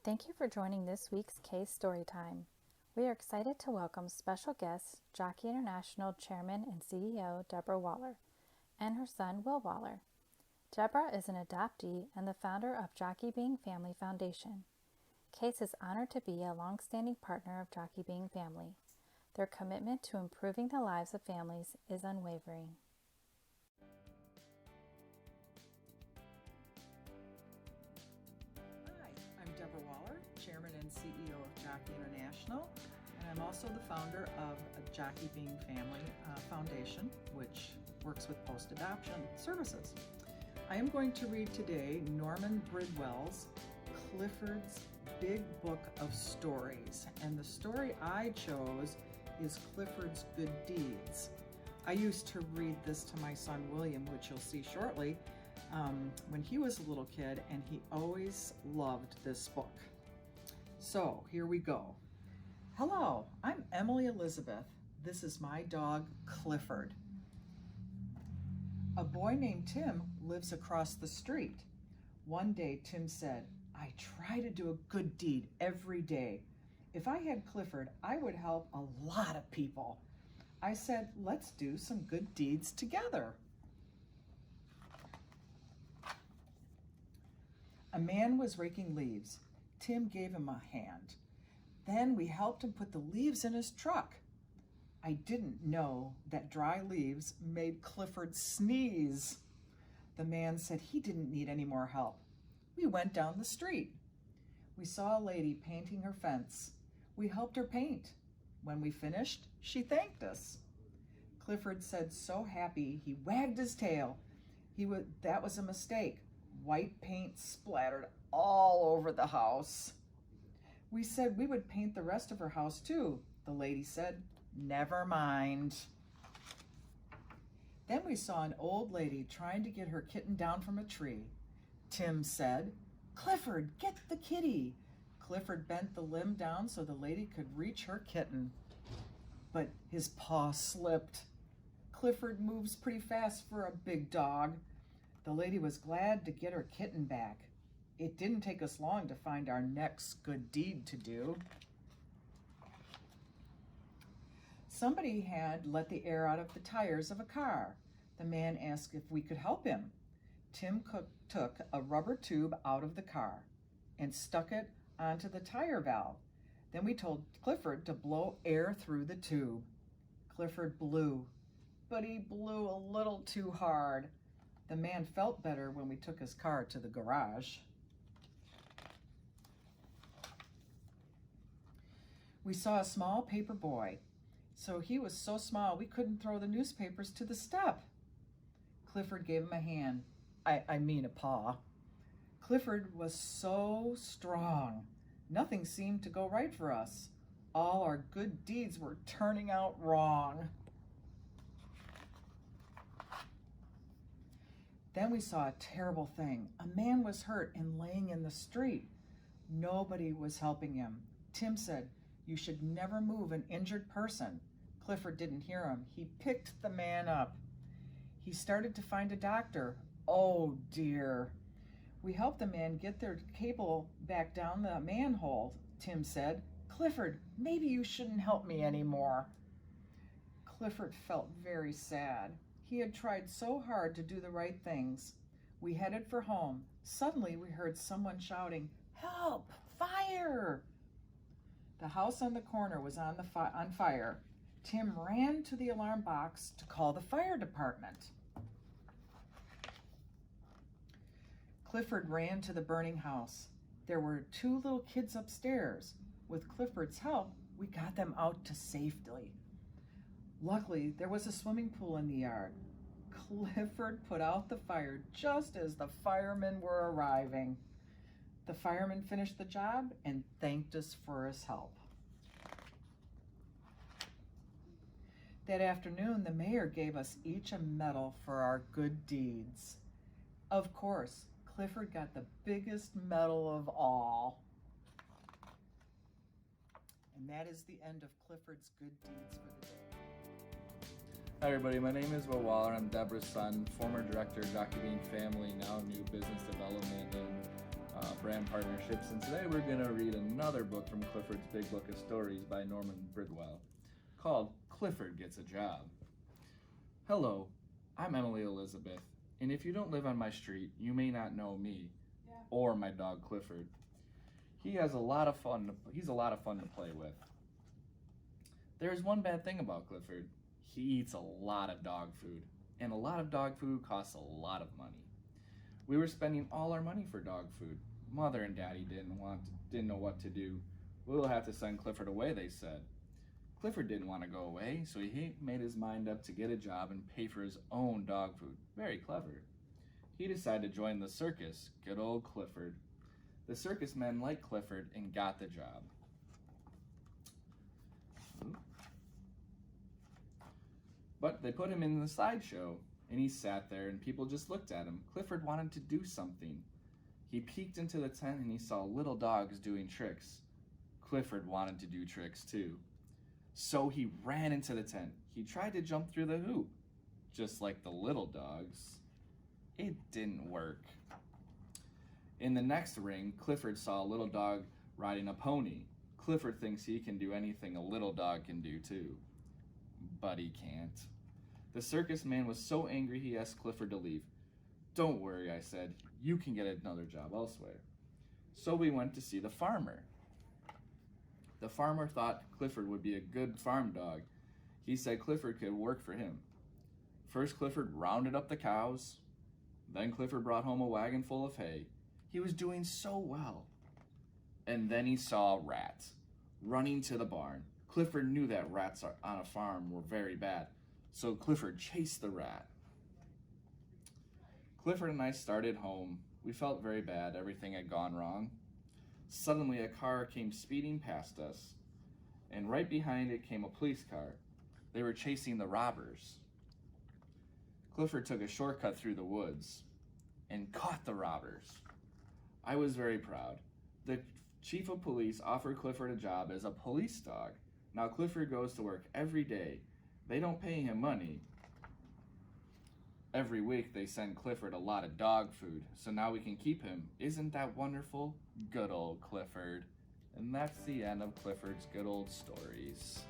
Thank you for joining this week's C.A.S.E Storytime. We are excited to welcome special guests Jockey International Chairman and CEO Debra Waller and her son Will Waller. Debra is an adoptee and the founder of Jockey Being Family Foundation. C.A.S.E is honored to be a long-standing partner of Jockey Being Family. Their commitment to improving the lives of families is unwavering. Hi, I'm Debra Waller, Chairman and CEO of Jockey International, and I'm also the founder of Jockey Being Family Foundation, which works with post-adoption services. I am going to read today Norman Bridwell's Clifford's Big Book of Stories, and the story I chose is Clifford's Good Deeds. I used to read this to my son William, which you'll see shortly, when he was a little kid, and he always loved this book. So here we go. Hello, I'm Emily Elizabeth. This is my dog Clifford. A boy named Tim lives across the street. One day Tim said, "I try to do a good deed every day. If I had Clifford, I would help a lot of people." I said, "Let's do some good deeds together." A man was raking leaves. Tim gave him a hand. Then we helped him put the leaves in his truck. I didn't know that dry leaves made Clifford sneeze. The man said he didn't need any more help. We went down the street. We saw a lady painting her fence. We helped her paint. When we finished, she thanked us. Clifford said so happy he wagged his tail. That was a mistake. White paint splattered all over the house. We said we would paint the rest of her house too. The lady said, "Never mind." Then we saw an old lady trying to get her kitten down from a tree. Tim said, "Clifford, get the kitty." Clifford bent the limb down so the lady could reach her kitten. But his paw slipped. Clifford moves pretty fast for a big dog. The lady was glad to get her kitten back. It didn't take us long to find our next good deed to do. Somebody had let the air out of the tires of a car. The man asked if we could help him. Tim took a rubber tube out of the car and stuck it onto the tire valve. Then we told Clifford to blow air through the tube. Clifford blew, but he blew a little too hard. The man felt better when we took his car to the garage. We saw a small paper boy. So he was so small we couldn't throw the newspapers to the step. Clifford gave him a hand. I mean a paw. Clifford was so strong. Nothing seemed to go right for us. All our good deeds were turning out wrong. Then we saw a terrible thing. A man was hurt and laying in the street. Nobody was helping him. Tim said, "You should never move an injured person." Clifford didn't hear him. He picked the man up. He started to find a doctor. Oh dear. We helped the man get their cable back down the manhole. Tim said, "Clifford, maybe you shouldn't help me anymore." Clifford felt very sad. He had tried so hard to do the right things. We headed for home. Suddenly we heard someone shouting, "Help! Fire!" The house on the corner was on fire. Tim ran to the alarm box to call the fire department. Clifford ran to the burning house. There were 2 little kids upstairs. With Clifford's help, we got them out to safety. Luckily, there was a swimming pool in the yard. Clifford put out the fire just as the firemen were arriving. The fireman finished the job and thanked us for his help. That afternoon, the mayor gave us each a medal for our good deeds. Of course, Clifford got the biggest medal of all. And that is the end of Clifford's good deeds for the day. Hi everybody, my name is Will Waller. I'm Debra's son, former director of Jockey Being Family, now new business development and brand partnerships, and today we're going to read another book from Clifford's Big Book of Stories by Norman Bridwell called Clifford Gets a Job. Hello, I'm Emily Elizabeth, and if you don't live on my street, you may not know me or my dog Clifford. He's a lot of fun to play with. There is one bad thing about Clifford. He eats a lot of dog food, and a lot of dog food costs a lot of money. We were spending all our money for dog food. Mother and Daddy didn't know what to do. We'll have to send Clifford away, they said. Clifford didn't want to go away, so he made his mind up to get a job and pay for his own dog food. Very clever. He decided to join the circus. Good old Clifford. The circus men liked Clifford and got the job. But they put him in the sideshow, and he sat there and people just looked at him. Clifford wanted to do something. He peeked into the tent and he saw little dogs doing tricks. Clifford wanted to do tricks too. So he ran into the tent. He tried to jump through the hoop, just like the little dogs. It didn't work. In the next ring, Clifford saw a little dog riding a pony. Clifford thinks he can do anything a little dog can do too. But he can't. The circus man was so angry he asked Clifford to leave. Don't worry, I said. You can get another job elsewhere. So we went to see the farmer. The farmer thought Clifford would be a good farm dog. He said Clifford could work for him. First, Clifford rounded up the cows. Then Clifford brought home a wagon full of hay. He was doing so well. And then he saw a rat running to the barn. Clifford knew that rats on a farm were very bad, so Clifford chased the rat. Clifford and I started home. We felt very bad. Everything had gone wrong. Suddenly, a car came speeding past us, and right behind it came a police car. They were chasing the robbers. Clifford took a shortcut through the woods and caught the robbers. I was very proud. The chief of police offered Clifford a job as a police dog. Now Clifford goes to work every day. They don't pay him money. Every week they send Clifford a lot of dog food, so now we can keep him. Isn't that wonderful? Good old Clifford. And that's the end of Clifford's Good Old Stories.